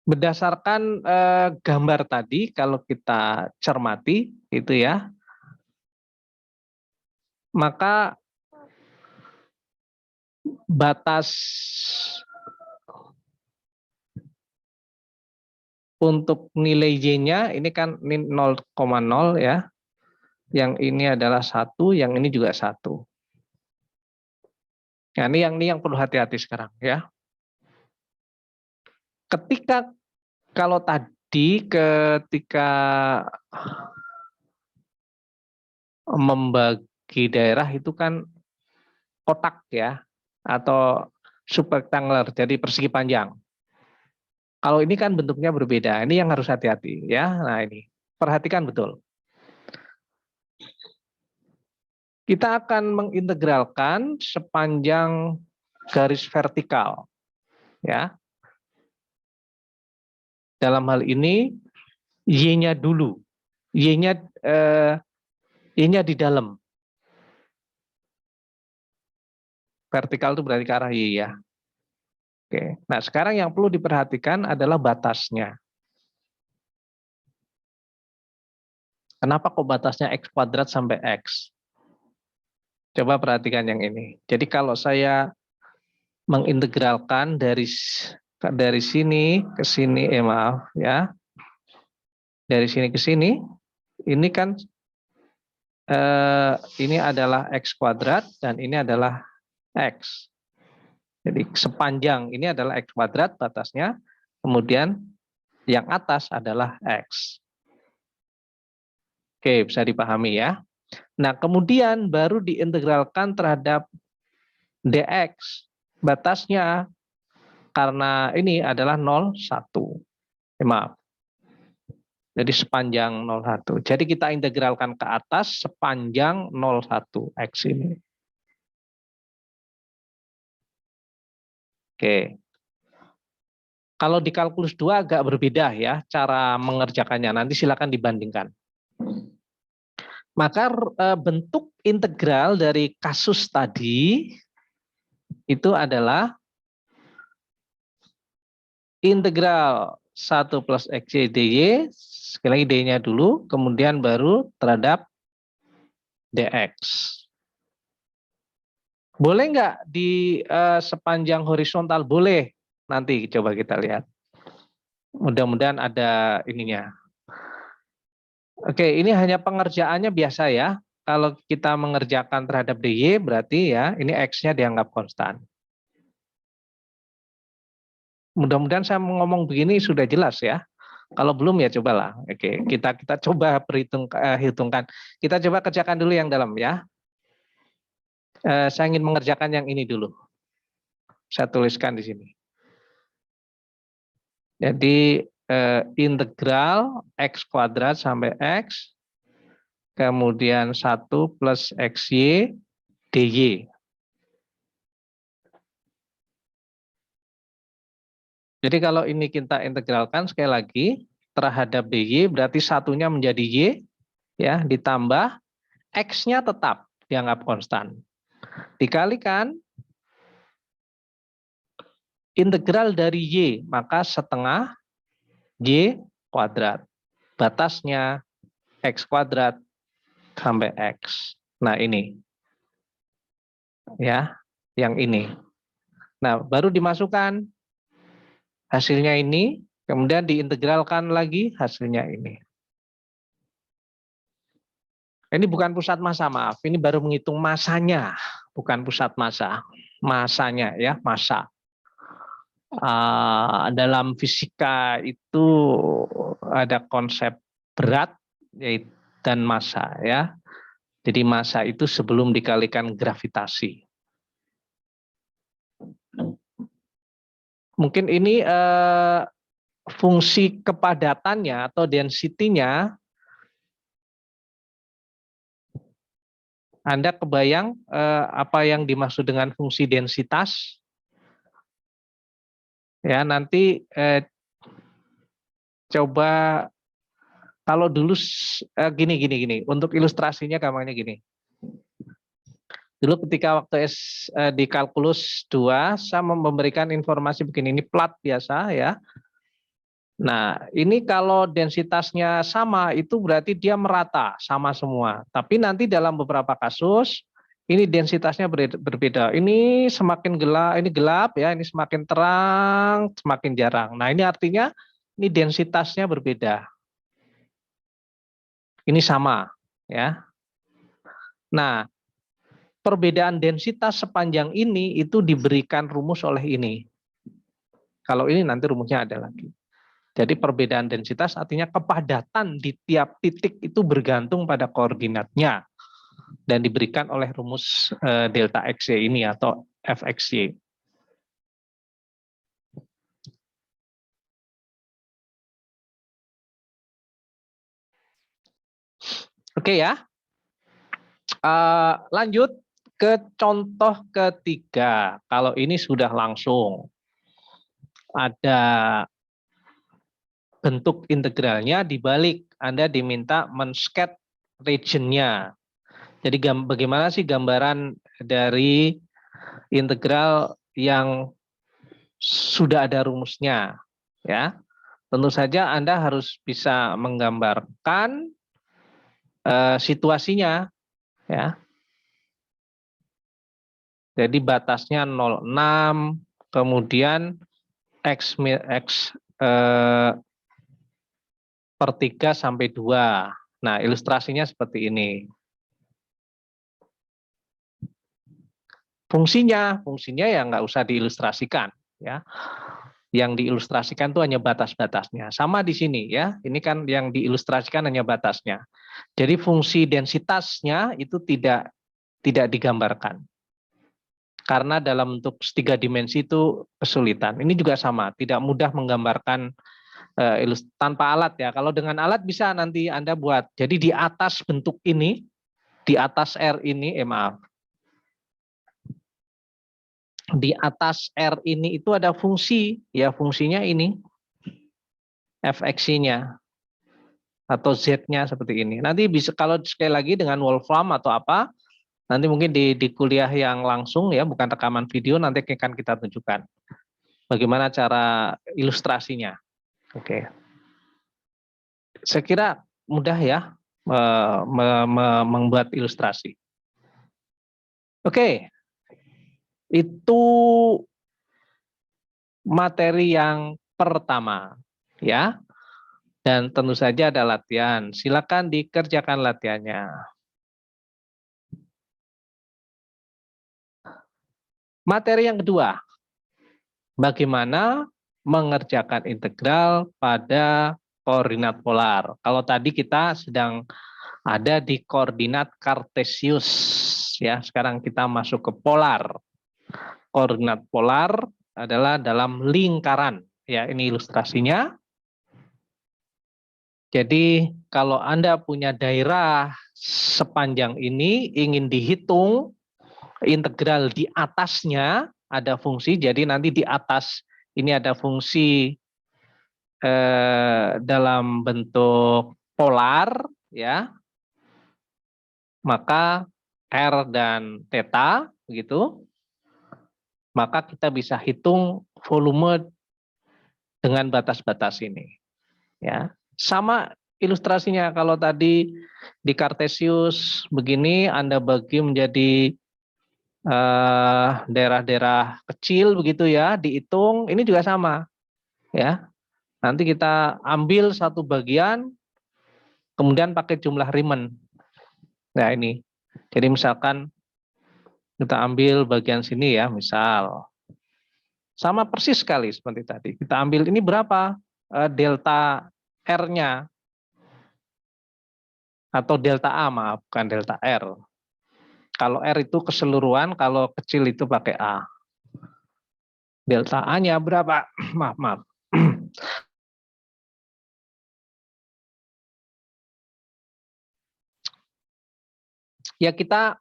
Berdasarkan gambar tadi, kalau kita cermati itu ya, maka batas untuk nilai Y-nya ini kan 0,0 ya, yang ini adalah 1, yang ini juga 1. Nah, ini yang perlu hati-hati sekarang ya. Kalau tadi ketika membagi daerah itu kan kotak ya, atau subrectangular, jadi persegi panjang. Kalau ini kan bentuknya berbeda, ini yang harus hati-hati ya. Nah ini, perhatikan betul. Kita akan mengintegralkan sepanjang garis vertikal ya. Dalam hal ini Y-nya dulu. Y-nya di dalam. Vertikal itu berarti ke arah Y ya. Oke. Nah, sekarang yang perlu diperhatikan adalah batasnya. Kenapa kok batasnya X kuadrat sampai X? Coba perhatikan yang ini. Jadi kalau saya mengintegralkan dari sini ke sini, maaf ya. Dari sini ke sini, ini kan ini adalah X kuadrat dan ini adalah X. Jadi sepanjang ini adalah X kuadrat batasnya, kemudian yang atas adalah X. Oke, bisa dipahami ya. Nah, kemudian baru diintegralkan terhadap dx. Batasnya karena ini adalah 0,1. Maaf. Jadi sepanjang 0,1. Jadi kita integralkan ke atas sepanjang 0,1 X ini. Oke. Kalau di kalkulus 2 agak berbeda ya cara mengerjakannya. Nanti silakan dibandingkan. Maka bentuk integral dari kasus tadi itu adalah integral 1 plus XY dy, sekali lagi D-nya dulu, kemudian baru terhadap dx. Boleh nggak di sepanjang horizontal? Boleh. Nanti coba kita lihat. Mudah-mudahan ada ininya. Oke, ini hanya pengerjaannya biasa ya. Kalau kita mengerjakan terhadap dy berarti ya ini x-nya dianggap konstan. Mudah-mudahan saya ngomong begini sudah jelas ya. Kalau belum ya cobalah. Oke, kita coba hitungkan. Kita coba kerjakan dulu yang dalam ya. Saya ingin mengerjakan yang ini dulu. Saya tuliskan di sini. Jadi integral x kuadrat sampai x, kemudian 1 plus xy dy. Jadi kalau ini kita integralkan sekali lagi terhadap dy, berarti satunya menjadi y, ya, ditambah x-nya tetap dianggap konstan. Dikalikan integral dari y, maka setengah y kuadrat. Batasnya x kuadrat sampai x. Nah ini. Ya, yang ini. Nah, baru dimasukkan hasilnya ini, kemudian diintegralkan lagi hasilnya ini. Ini bukan pusat massa, maaf. Ini baru menghitung masanya, bukan pusat massa. Masanya ya, massa. Dalam fisika itu ada konsep berat dan massa ya. Jadi massa itu sebelum dikalikan gravitasi. Mungkin ini fungsi kepadatannya atau density-nya, Anda kebayang apa yang dimaksud dengan fungsi densitas? Ya, nanti coba kalau dulu gini. Untuk ilustrasinya gampangnya gini. Dulu ketika waktu di kalkulus 2, saya memberikan informasi begini, ini plat biasa ya. Nah, ini kalau densitasnya sama, itu berarti dia merata, sama semua. Tapi nanti dalam beberapa kasus, ini densitasnya berbeda. Ini semakin gelap ya, ini semakin terang, semakin jarang. Nah, ini artinya ini densitasnya berbeda. Ini sama ya. Nah, perbedaan densitas sepanjang ini itu diberikan rumus oleh ini. Kalau ini nanti rumusnya ada lagi. Jadi perbedaan densitas artinya kepadatan di tiap titik itu bergantung pada koordinatnya dan diberikan oleh rumus delta XY ini atau Fxy. Oke ya. Lanjut ke contoh ketiga. Kalau ini sudah langsung ada bentuk integralnya dibalik, Anda diminta men-sket region-nya. Jadi bagaimana sih gambaran dari integral yang sudah ada rumusnya, ya? Tentu saja Anda harus bisa menggambarkan situasinya, ya. Jadi batasnya 0,6, kemudian x per 3 sampai 2. Nah, ilustrasinya seperti ini. Fungsinya ya nggak usah diilustrasikan, ya. Yang diilustrasikan itu hanya batas-batasnya. Sama di sini ya, ini kan yang diilustrasikan hanya batasnya. Jadi fungsi densitasnya itu tidak digambarkan. Karena dalam bentuk 3 dimensi itu kesulitan. Ini juga sama, tidak mudah menggambarkan tanpa alat ya. Kalau dengan alat bisa nanti Anda buat. Jadi di atas bentuk ini, di atas R ini, maaf. Di atas R ini itu ada fungsi, ya fungsinya ini, Fx-nya atau Z-nya seperti ini. Nanti bisa kalau sekali lagi dengan Wolfram atau apa, nanti mungkin di kuliah yang langsung ya, bukan rekaman video, nanti akan kita tunjukkan bagaimana cara ilustrasinya. Oke. Saya kira mudah ya membuat ilustrasi. Oke. Itu materi yang pertama, ya. Dan tentu saja ada latihan. Silakan dikerjakan latihannya. Materi yang kedua, bagaimana mengerjakan integral pada koordinat polar. Kalau tadi kita sedang ada di koordinat kartesius, ya. Sekarang kita masuk ke polar. Koordinat polar adalah dalam lingkaran. Ya, ini ilustrasinya. Jadi kalau Anda punya daerah sepanjang ini ingin dihitung integral di atasnya ada fungsi, jadi nanti di atas ini ada fungsi dalam bentuk polar, ya, maka R dan theta, begitu, maka kita bisa hitung volume dengan batas-batas ini, ya. Sama ilustrasinya kalau tadi di Kartesius begini, Anda bagi menjadi daerah-daerah kecil begitu ya, dihitung, ini juga sama, ya. Nanti kita ambil satu bagian, kemudian pakai jumlah Riemann. Nah ini, jadi misalkan kita ambil bagian sini ya, misal. Sama persis sekali seperti tadi. Kita ambil ini berapa delta R-nya. Atau delta A, maaf, bukan delta R. Kalau R itu keseluruhan, kalau kecil itu pakai A. Delta A-nya berapa? Maaf. Ya kita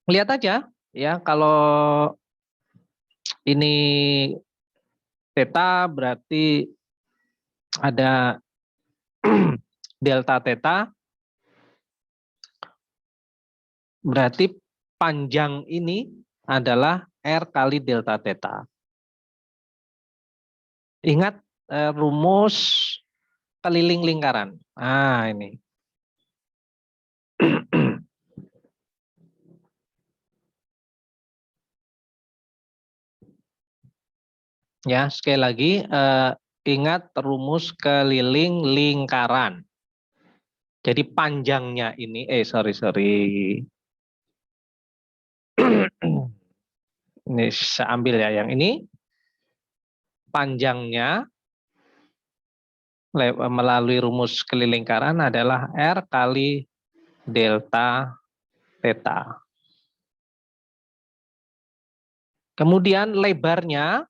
lihat aja ya, kalau ini theta berarti ada delta theta, berarti panjang ini adalah R kali delta theta. Ingat rumus keliling lingkaran. Nah ini. Ya, sekali lagi ingat rumus keliling lingkaran. Jadi panjangnya ini, sorry. Ini saya ambil ya yang ini. Panjangnya melalui rumus keliling lingkaran adalah R kali delta theta. Kemudian lebarnya,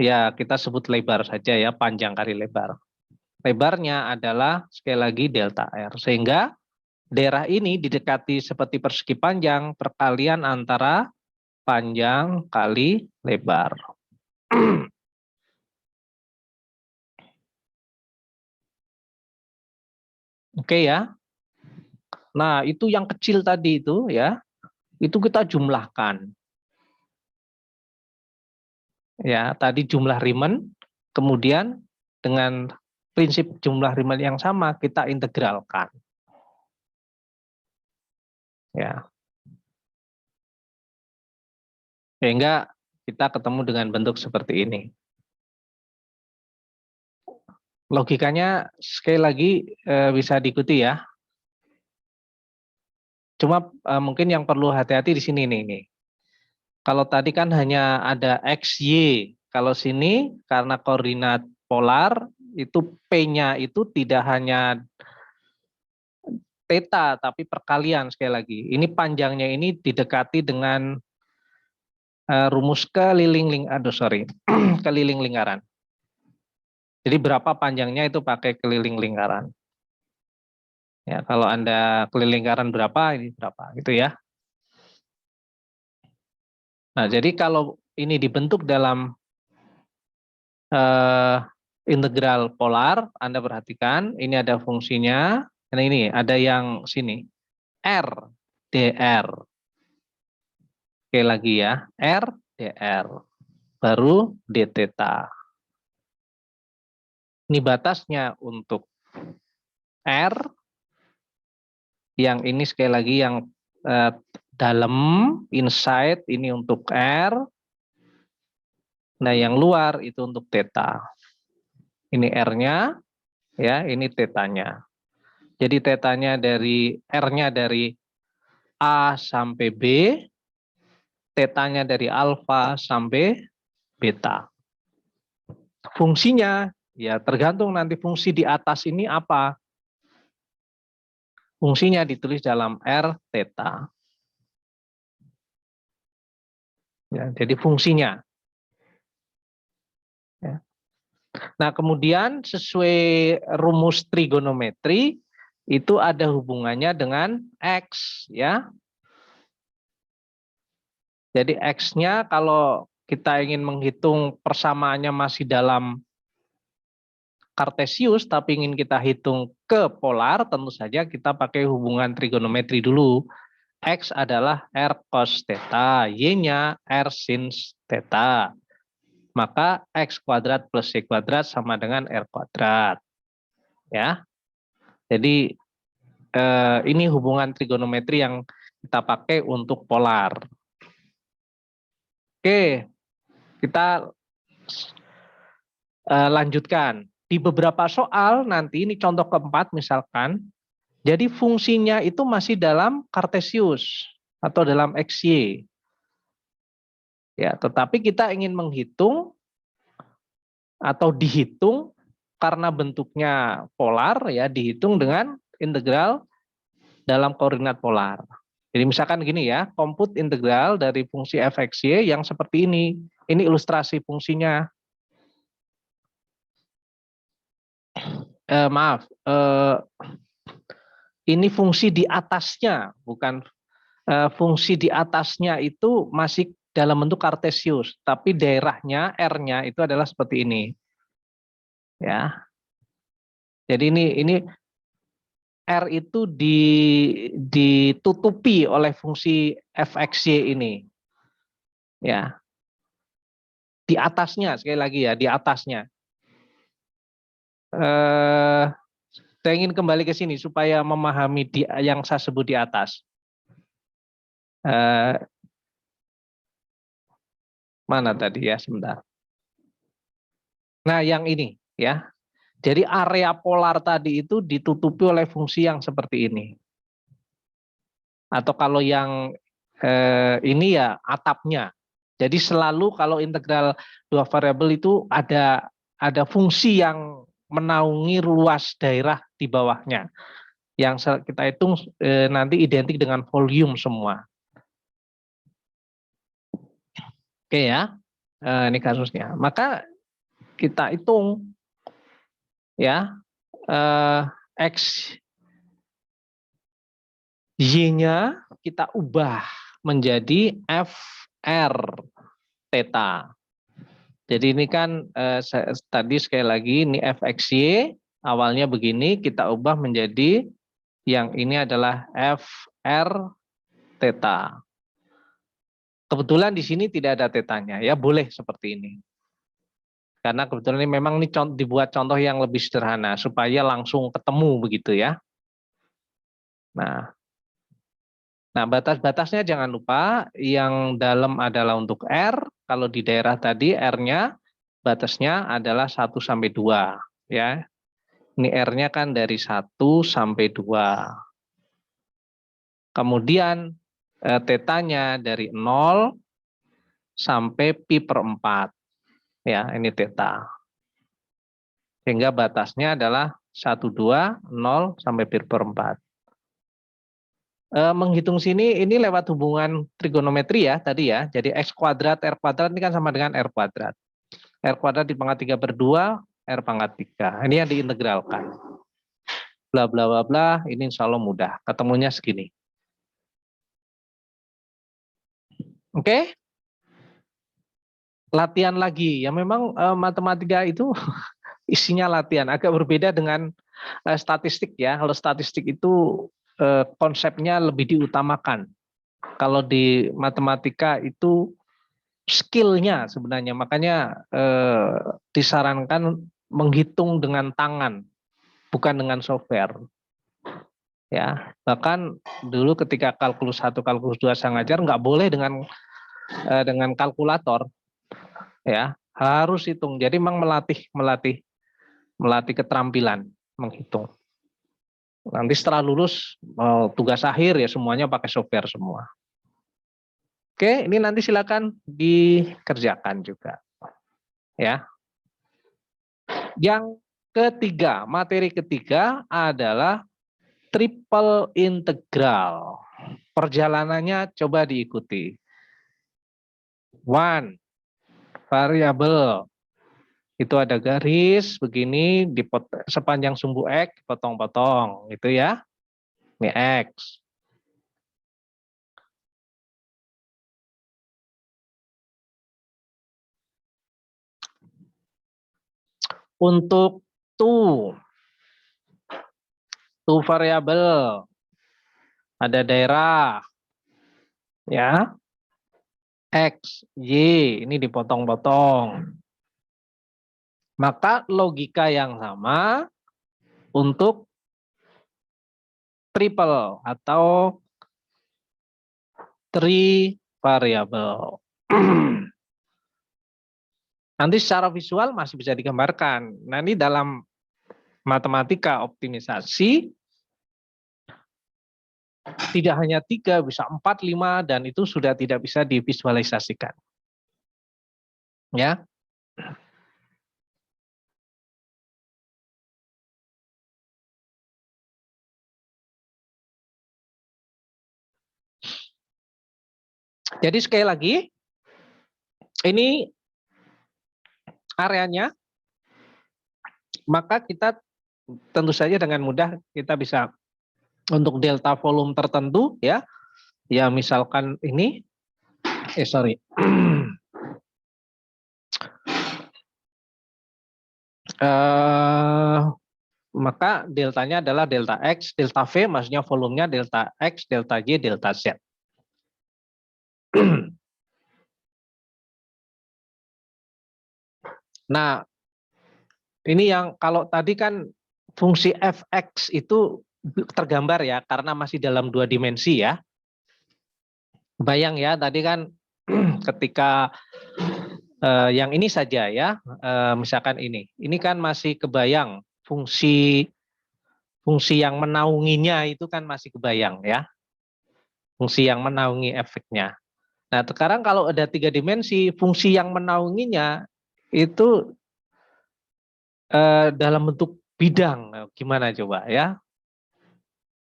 ya kita sebut lebar saja ya, panjang kali lebar. Lebarnya adalah sekali lagi delta R. Sehingga daerah ini didekati seperti persegi panjang, perkalian antara panjang kali lebar. Oke ya. Nah, itu yang kecil tadi itu ya, itu kita jumlahkan. Ya, tadi jumlah Riemann, kemudian dengan prinsip jumlah Riemann yang sama kita integralkan. Ya. Sehingga kita ketemu dengan bentuk seperti ini. Logikanya sekali lagi bisa diikuti ya. Cuma mungkin yang perlu hati-hati di sini nih. Kalau tadi kan hanya ada X, Y. Kalau sini karena koordinat polar itu P-nya itu tidak hanya theta tapi perkalian sekali lagi. Ini panjangnya ini didekati dengan rumus keliling lingkaran. Jadi berapa panjangnya itu pakai keliling lingkaran. Ya, kalau Anda keliling lingkaran berapa, ini berapa gitu ya. Nah, jadi kalau ini dibentuk dalam integral polar, Anda perhatikan ini ada fungsinya. Nah, ini ada yang sini R dr. Oke lagi ya, R dr baru d theta. Ini batasnya untuk R, yang ini sekali lagi yang dalam inside ini untuk R. Nah, yang luar itu untuk theta. Ini R-nya, ya, ini theta-nya. Jadi theta-nya dari R-nya dari A sampai B, theta-nya dari alfa sampai beta. Fungsinya ya tergantung nanti fungsi di atas ini apa. Fungsinya ditulis dalam R theta. Ya, jadi fungsinya. Ya. Nah, kemudian sesuai rumus trigonometri itu ada hubungannya dengan X, ya. Jadi X-nya kalau kita ingin menghitung persamaannya masih dalam kartesius tapi ingin kita hitung ke polar, tentu saja kita pakai hubungan trigonometri dulu. X adalah R cos theta, Y-nya R sin theta. Maka X kuadrat plus Y kuadrat sama dengan R kuadrat. Ya. Jadi ini hubungan trigonometri yang kita pakai untuk polar. Oke, kita lanjutkan. Di beberapa soal nanti, ini contoh keempat misalkan, jadi fungsinya itu masih dalam kartesius atau dalam XY. Ya, tetapi kita ingin menghitung atau dihitung karena bentuknya polar, ya dihitung dengan integral dalam koordinat polar. Jadi misalkan gini ya, compute integral dari fungsi f(x)y yang seperti ini. Ini ilustrasi fungsinya. Ini fungsi di atasnya, bukan fungsi di atasnya itu masih dalam bentuk kartesius, tapi daerahnya R-nya itu adalah seperti ini. Ya. Jadi ini R itu ditutupi oleh fungsi f(x)y ini. Ya. Di atasnya, sekali lagi ya, di atasnya. Saya ingin kembali ke sini supaya memahami yang saya sebut di atas. Mana tadi ya, sebentar. Nah, yang ini ya. Jadi area polar tadi itu ditutupi oleh fungsi yang seperti ini. Atau kalau yang ini ya atapnya. Jadi selalu kalau integral dua variabel itu ada fungsi yang menaungi luas daerah di bawahnya. Yang kita hitung nanti identik dengan volume semua. Oke ya, ini kasusnya. Maka kita hitung ya X Y-nya kita ubah menjadi FR theta. Jadi ini kan tadi sekali lagi ini f(x)y awalnya begini, kita ubah menjadi yang ini adalah FR theta. Kebetulan di sini tidak ada tetanya, ya boleh seperti ini. Karena kebetulan ini memang ini dibuat contoh yang lebih sederhana supaya langsung ketemu begitu ya. Nah, batas-batasnya jangan lupa yang dalam adalah untuk R, kalau di daerah tadi R-nya batasnya adalah 1 sampai 2 ya. Ini R-nya kan dari 1 sampai 2. Kemudian tetanya dari 0 sampai pi per 4. Ya, ini teta. Sehingga batasnya adalah 1, 2, 0 sampai pi per 4. Menghitung sini ini lewat hubungan trigonometri ya tadi ya. Jadi X kuadrat R kuadrat ini kan sama dengan R kuadrat. R kuadrat di pangkat 3 per 2, R pangkat 3. Ini yang diintegralkan. Bla bla bla bla, ini insya Allah mudah. Ketemunya segini. Oke? Latihan lagi. Ya memang matematika itu isinya latihan. Agak berbeda dengan statistik ya. Kalau statistik itu konsepnya lebih diutamakan. Kalau di matematika itu skillnya sebenarnya, makanya disarankan menghitung dengan tangan, bukan dengan software. Ya, bahkan dulu ketika kalkulus 1, kalkulus 2 saya ngajar nggak boleh dengan kalkulator, ya harus hitung. Jadi memang melatih keterampilan menghitung. Nanti setelah lulus tugas akhir ya semuanya pakai software semua. Oke, ini nanti silakan dikerjakan juga. ya. Yang ketiga, materi ketiga adalah triple integral. Perjalanannya coba diikuti. One, variabel. Itu ada garis begini sepanjang sumbu X potong-potong, itu ya. Ini X. Untuk two variabel, ada daerah, ya, X, Y, ini dipotong-potong. Maka logika yang sama untuk triple atau three variable. Nanti secara visual masih bisa digambarkan. Nah, ini dalam matematika optimisasi tidak hanya 3, bisa 4, 5, dan itu sudah tidak bisa divisualisasikan. Ya. Jadi sekali lagi, ini areanya, maka kita tentu saja dengan mudah kita bisa untuk delta volume tertentu, ya, ya misalkan ini, maka deltanya adalah delta X, delta V, maksudnya volumenya delta X, delta Y, delta Z. Nah, ini yang kalau tadi kan fungsi fx itu tergambar ya, karena masih dalam 2 dimensi ya. Bayang ya, tadi kan ketika yang ini saja ya, misalkan ini kan masih kebayang fungsi yang menaunginya itu kan masih kebayang ya, fungsi yang menaungi efeknya. Nah sekarang kalau ada 3 dimensi, fungsi yang menaunginya itu dalam bentuk bidang, gimana coba ya?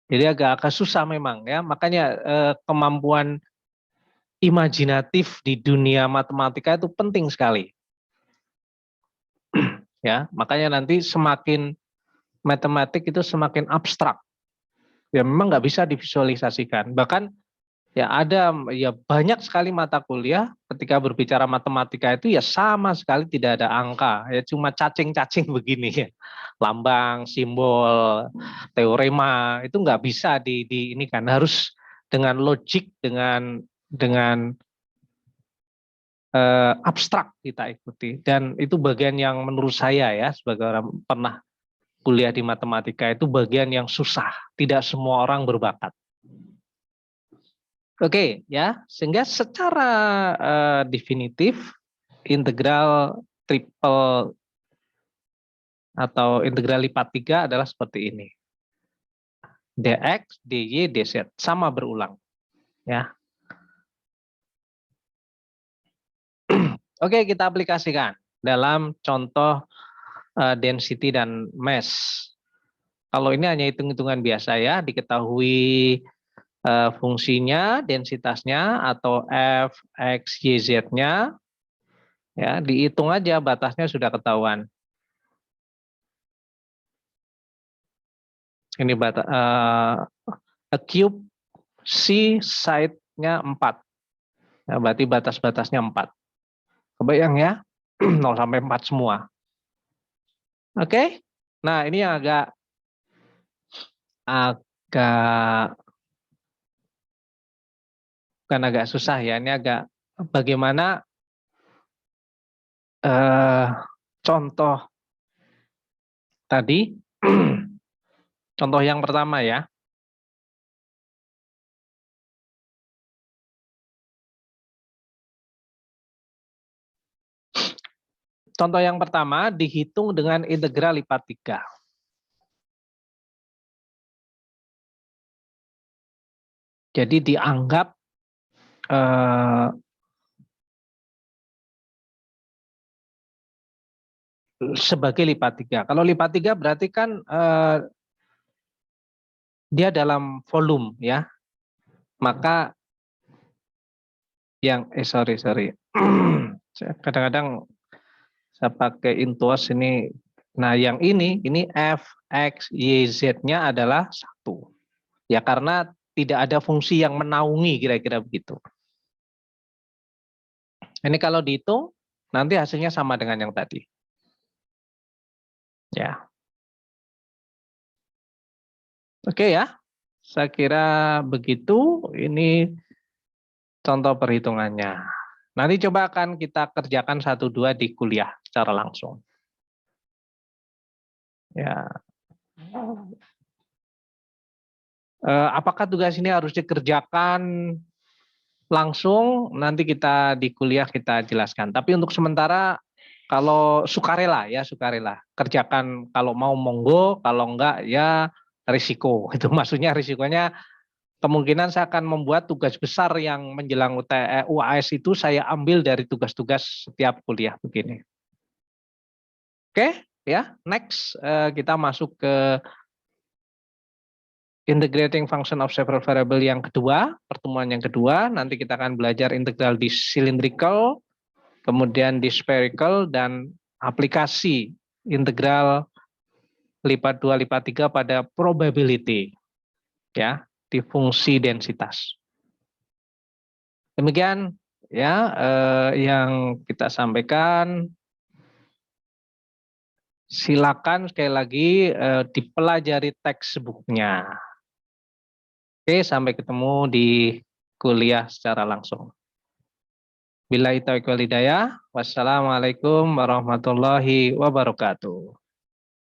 Jadi agak susah memang ya, makanya kemampuan imajinatif di dunia matematika itu penting sekali. Ya, makanya nanti semakin matematik itu semakin abstrak. Ya memang nggak bisa divisualisasikan. Bahkan ya ada ya banyak sekali mata kuliah ketika berbicara matematika itu ya sama sekali tidak ada angka, ya cuma cacing-cacing begini ya. Lambang, simbol, teorema itu nggak bisa ini kan harus dengan logik, dengan abstrak kita ikuti, dan itu bagian yang menurut saya ya sebagai orang pernah kuliah di matematika itu bagian yang susah, tidak semua orang berbakat. Oke, ya, sehingga secara definitif integral triple atau integral lipat 3 adalah seperti ini. dx, dy, dz sama berulang, ya. Oke, kita aplikasikan dalam contoh density dan mass. Kalau ini hanya hitung-hitungan biasa ya, diketahui fungsinya, densitasnya atau f, x, y, z-nya, ya dihitung aja batasnya sudah ketahuan. Ini batas a cube c side-nya 4. Ya, berarti batas-batasnya 4. Kebayang ya? 0 sampai 4 semua. Oke. Nah, ini yang agak bukan agak susah ya, ini agak bagaimana contoh tadi, contoh yang pertama ya. Contoh yang pertama dihitung dengan integral lipat 3. Jadi dianggap sebagai lipat 3. Kalau lipat 3 berarti kan dia dalam volume ya. Maka yang sorry. Kadang-kadang saya pakai intuos ini. Nah, yang ini F, X, Y, Z-nya adalah 1. Ya karena tidak ada fungsi yang menaungi kira-kira begitu. Ini kalau dihitung nanti hasilnya sama dengan yang tadi. Ya. Oke ya. Saya kira begitu. Ini contoh perhitungannya. Nanti coba akan kita kerjakan 1-2 di kuliah secara langsung. Ya. Apakah tugas ini harus dikerjakan langsung? Nanti kita di kuliah kita jelaskan. Tapi untuk sementara kalau sukarela ya sukarela. Kerjakan kalau mau monggo, kalau enggak ya risiko. Itu maksudnya risikonya kemungkinan saya akan membuat tugas besar yang menjelang UAS itu saya ambil dari tugas-tugas setiap kuliah begini. Oke, ya. Next kita masuk ke integrating function of several variable yang kedua, pertemuan yang kedua. Nanti kita akan belajar integral di cylindrical, kemudian di spherical, dan aplikasi integral lipat 2 lipat 3 pada probability ya di fungsi densitas. Demikian ya yang kita sampaikan. Silakan sekali lagi dipelajari textbook-nya. Oke, sampai ketemu di kuliah secara langsung. Billahi taufiq wal hidayah. Wassalamualaikum warahmatullahi wabarakatuh.